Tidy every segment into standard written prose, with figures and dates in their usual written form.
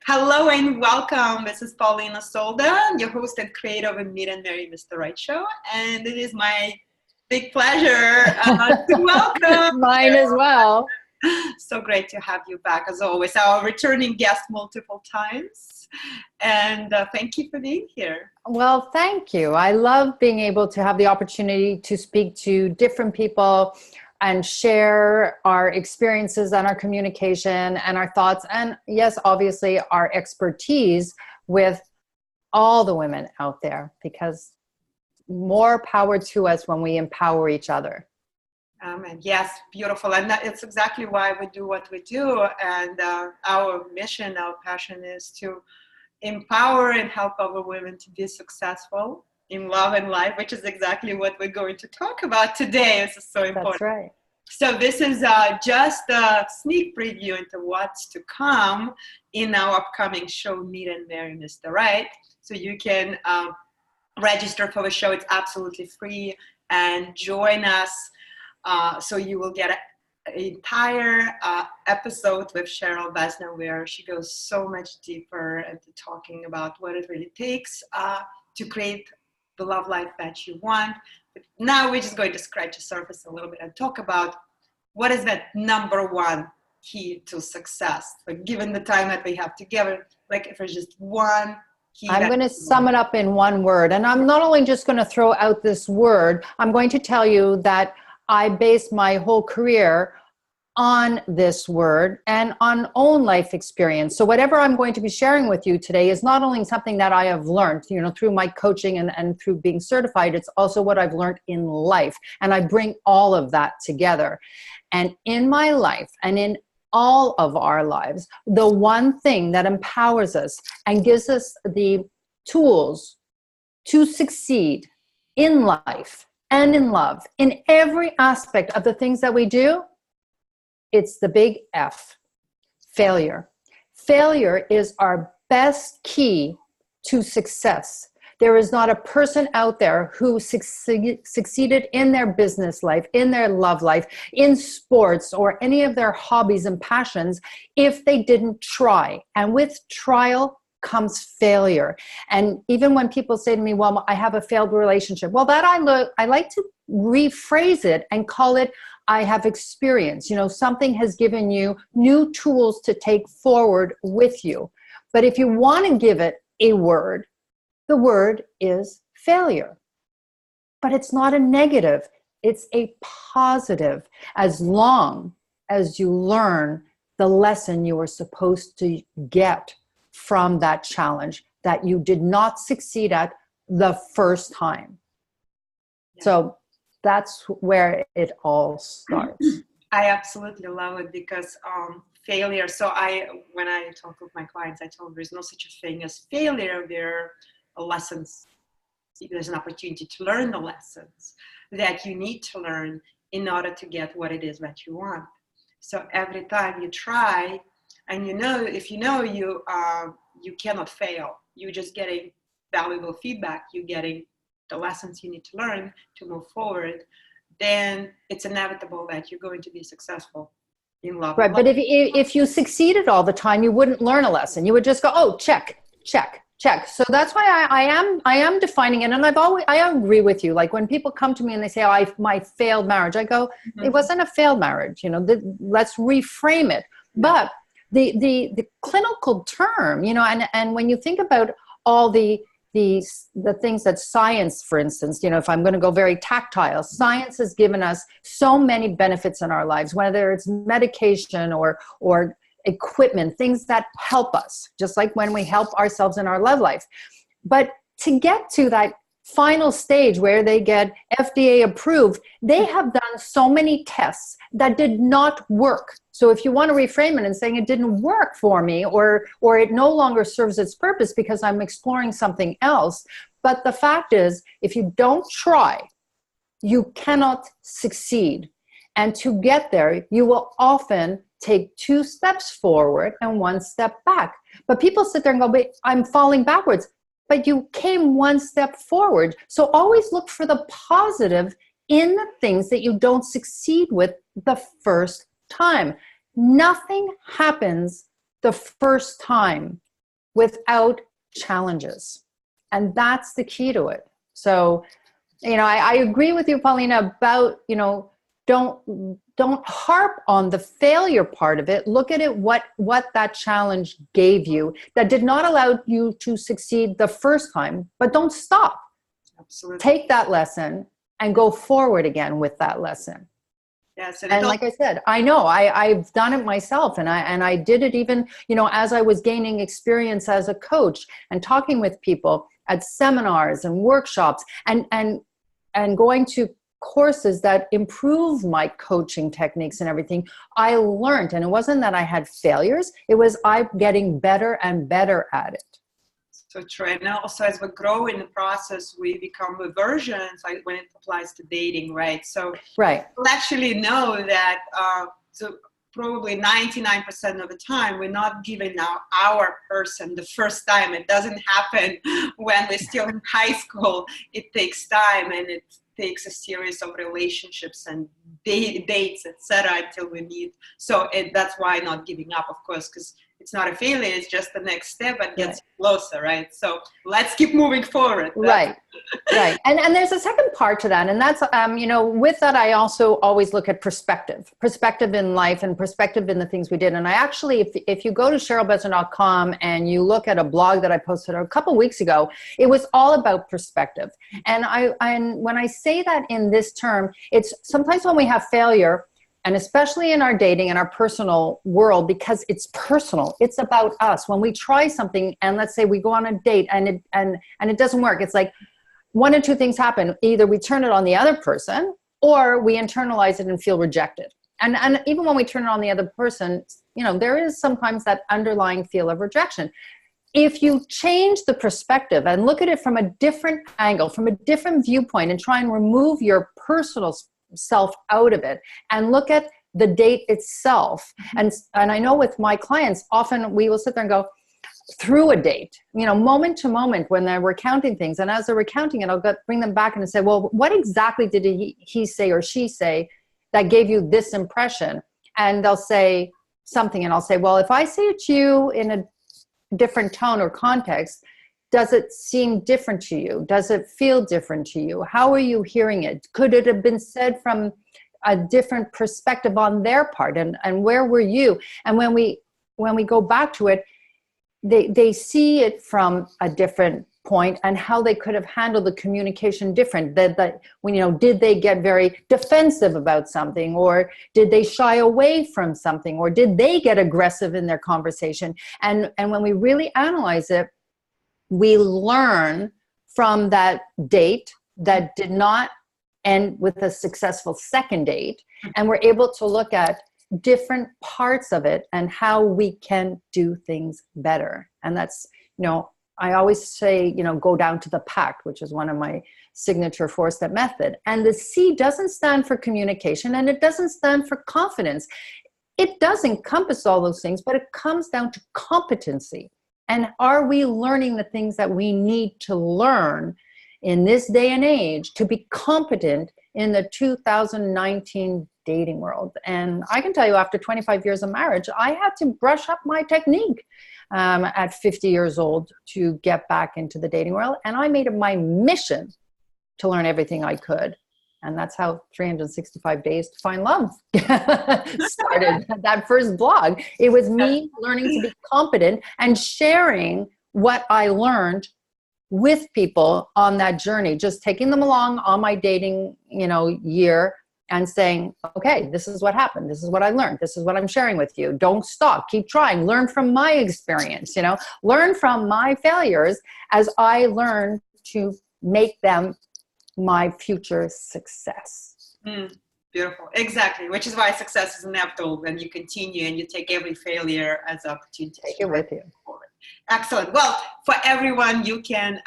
Hello and welcome. This is Polina Solda, your host and creator of Meet and Marry Mr. Right show. And it is my big pleasure to welcome Mine as well. Cheryl. So great to have you back as always, our returning guest multiple times. And thank you for being here. Well, thank you. I love being able to have the opportunity to speak to different people and share our experiences and our communication and our thoughts. And yes, obviously our expertise with all the women out there, because more power to us when we empower each other. And yes, beautiful. And it's exactly why we do what we do. And our mission, our passion is to empower and help other women to be successful in love and life, which is exactly what we're going to talk about today. This is so important. That's right. So this is just a sneak preview into what's to come in our upcoming show, Meet and Marry Mr. Right. So you can register for the show. It's absolutely free and join us. So you will get an entire episode with Cheryl Besner where she goes so much deeper into talking about what it really takes to create the love life that you want. But now we're just going to scratch the surface a little bit and talk about what is that number one key to success. Like given the time that we have together, like if there's just one key. I'm going to sum it up in one word. And I'm not only just going to throw out this word, I'm going to tell you that I based my whole career on this word and on own life experience. So whatever I'm going to be sharing with you today is not only something that I have learned, through my coaching and through being certified, it's also what I've learned in life. And I bring all of that together. And in my life and in all of our lives, the one thing that empowers us and gives us the tools to succeed in life and in love, in every aspect of the things that we do, it's the big F, failure. Failure is our best key to success. There is not a person out there who succeeded in their business life, in their love life, in sports, or any of their hobbies and passions if they didn't try. And with trial comes failure. And even when people say to me, well, I have a failed relationship, well, that I like to rephrase it and call it, I have experience. Something has given you new tools to take forward with you. But if you want to give it a word, the word is failure. But it's not a negative. It's a positive, as long as you learn the lesson you were supposed to get from that challenge that you did not succeed at the first time. Yeah. So that's where it all starts. I absolutely love it because failure. So when I talk with my clients, I tell them there's no such a thing as failure. There are lessons. There's an opportunity to learn the lessons that you need to learn in order to get what it is that you want. So every time you try, and if you cannot fail, you're just getting valuable feedback. You're getting the lessons you need to learn to move forward, then it's inevitable that you're going to be successful in love. Right, but if you succeeded all the time, you wouldn't learn a lesson. You would just go, oh, check, check, check. So that's why I am defining it. And I agree with you. Like when people come to me and they say, oh, my failed marriage, I go, It wasn't a failed marriage. Let's reframe it. But the clinical term, and when you think about all the things that science, for instance, if I'm going to go very tactile, science has given us so many benefits in our lives, whether it's medication or equipment, things that help us, just like when we help ourselves in our love life. But to get to that final stage where they get FDA approved, they have done so many tests that did not work. So if you want to reframe it and saying it didn't work for me, or it no longer serves its purpose because I'm exploring something else. But the fact is, if you don't try, you cannot succeed. And to get there, you will often take 2 steps forward and 1 step back. But people sit there and go, but I'm falling backwards. But you came 1 step forward. So always look for the positive in the things that you don't succeed with the first time. Nothing happens the first time without challenges. And that's the key to it. So, I agree with you, Polina, about, don't harp on the failure part of it. Look at it, what that challenge gave you that did not allow you to succeed the first time, but don't stop. Absolutely. Take that lesson and go forward again with that lesson. Yes, and like I said, I know I've done it myself, and I did it even, as I was gaining experience as a coach and talking with people at seminars and workshops and going to courses that improve my coaching techniques and everything. I learned, and it wasn't that I had failures, it was I'm getting better and better at it. So true. And also as we grow in the process, we become versions, like when it applies to dating, right? So right. We'll actually know that so probably 99% of the time, we're not giving our person the first time. It doesn't happen when we're still in high school. It takes time, and it takes a series of relationships and dates, etc., until we meet. So that's why not giving up, of course, because it's not a failure, it's just the next step and gets closer, right? So let's keep moving forward. Right. And there's a second part to that. And that's, with that, I also always look at perspective in life and perspective in the things we did. And I actually, if you go to CherylBesner.com and you look at a blog that I posted a couple weeks ago, it was all about perspective. And when I say that in this term, it's sometimes when we have failure, and especially in our dating and our personal world, because it's personal, it's about us. When we try something, and let's say we go on a date and it doesn't work, it's like one or two things happen. Either we turn it on the other person, or we internalize it and feel rejected. And even when we turn it on the other person, there is sometimes that underlying feel of rejection. If you change the perspective and look at it from a different angle, from a different viewpoint, and try and remove your personal self out of it and look at the date itself. And I know with my clients, often we will sit there and go through a date, moment to moment when they're recounting things. And as they're recounting it, I'll bring them back and say, well, what exactly did he say or she say that gave you this impression? And they'll say something, and I'll say, well, if I say it to you in a different tone or context, does it seem different to you? Does it feel different to you? How are you hearing it? Could it have been said from a different perspective on their part? And where were you? And when we go back to it, they see it from a different point and how they could have handled the communication different. Did they get very defensive about something, or did they shy away from something, or did they get aggressive in their conversation? And when we really analyze it, we learn from that date that did not end with a successful second date. And we're able to look at different parts of it and how we can do things better. And that's, I always say, go down to the pact, which is one of my signature 4-step method. And the C doesn't stand for communication, and it doesn't stand for confidence. It does encompass all those things, but it comes down to competency. And are we learning the things that we need to learn in this day and age to be competent in the 2019 dating world? And I can tell you, after 25 years of marriage, I had to brush up my technique at 50 years old to get back into the dating world. And I made it my mission to learn everything I could. And that's how 365 Days to Find Love started, that first blog. It was me learning to be competent and sharing what I learned with people on that journey, just taking them along on my dating, year, and saying, okay, this is what happened. This is what I learned. This is what I'm sharing with you. Don't stop. Keep trying. Learn from my experience, learn from my failures as I learn to make them my future success. Beautiful. Exactly. Which is why success is inevitable when you continue and you take every failure as an opportunity. Take it with you. Forward. Excellent. Well, for everyone, you can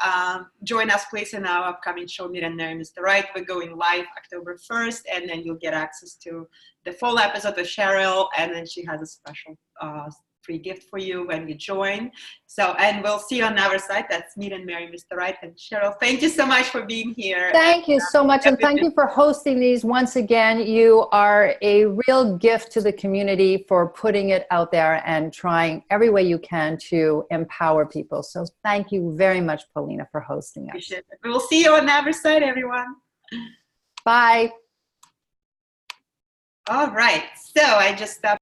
join us, please, in our upcoming show, Meet and Marry Mr. Right. We're going live October 1st, and then you'll get access to the full episode with Cheryl, and then she has a special free gift for you when you join. So, and we'll see you on our site. That's Meet and Marry Mr. Right. And Cheryl, thank you so much for being here. Thank you so much. And thank you for hosting these once again. You are a real gift to the community for putting it out there and trying every way you can to empower people. So thank you very much, Polina, for hosting us. Appreciate it. We will see you on our site, everyone. Bye. All right. So I just stopped.